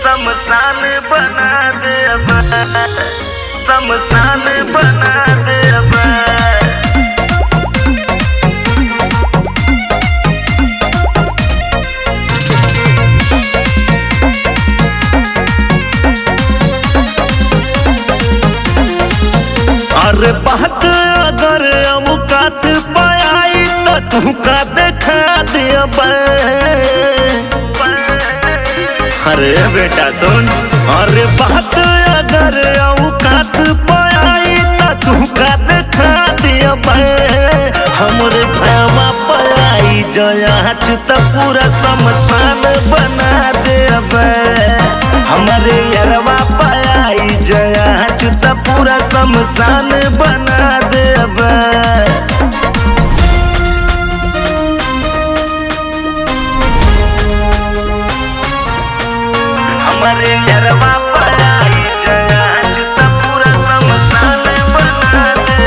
शमशान बना दे अब, शमशान बना दे अब। अरे बात अगर औकात पाई तो तुमका देखा दिया। अरे बेटा सुन, अरे बात अगर औकात पाई तो तुमका देखा दिया। हमरे भावा पाई जयाच तो पूरा शमशान बना दे। हमारे यरवा पाई जयाच तो पूरा शमशान बना दे। हमारे यरवा पाई जयाच तो पूरा शमशान बना दे।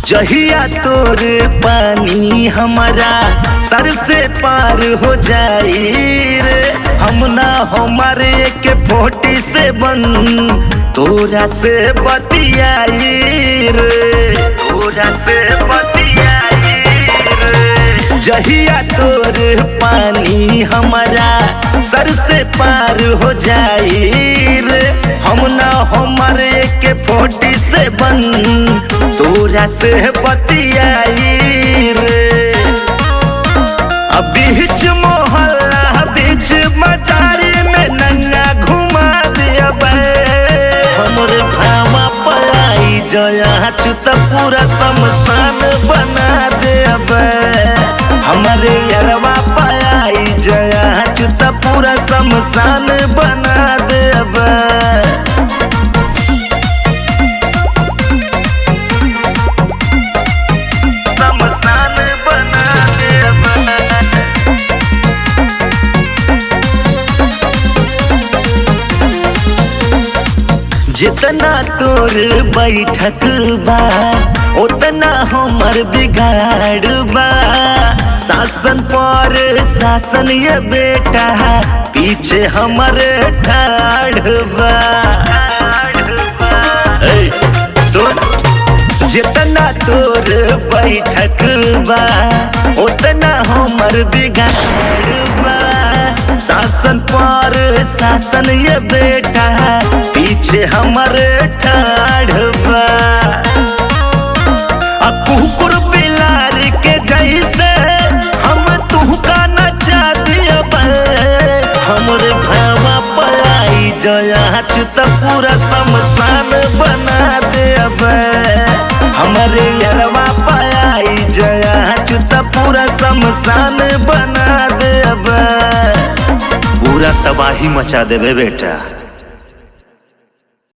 जहिया तोर पानी हमारा सर से पार हो जाई रे, हम ना हमारे के 47 तोरा से बतियाई रे, तोरा से बतियाई रे। जहिया तोर पानी हमारा सर से पार हो जाई रे, हम ना हमारे के 47 तोरा से बतियाई रे। अब बीच मोहल्ला बीच मचारी में नंगा घुमा दिया। हमरे भावा पाई जयाच तो पूरा शमशान बना दे। हमारे यरवा पाई जयाच तो पूरा शमशान बना दे। जितना तोर बैठक बा उतना हमर बिगाड़ बा। शासन पर शासन ये बेटा पीछे हमरे ठाड़ बा। सुन, जितना तोर बैठक बा उतना हमर बिगाड़ बा। शासन पर शासन ये बेटा पीछे हमरे ठाड़ बा। कुकुर बिलार के जैसे हम तुहका नचा दिया। हमरे भावा पाई जयाच तो पूरा शमशान बना दे। हमारे यरवा पाई जयाच तो पूरा शमशान बना दे। पूरा तबाही मचा देवे बेटा।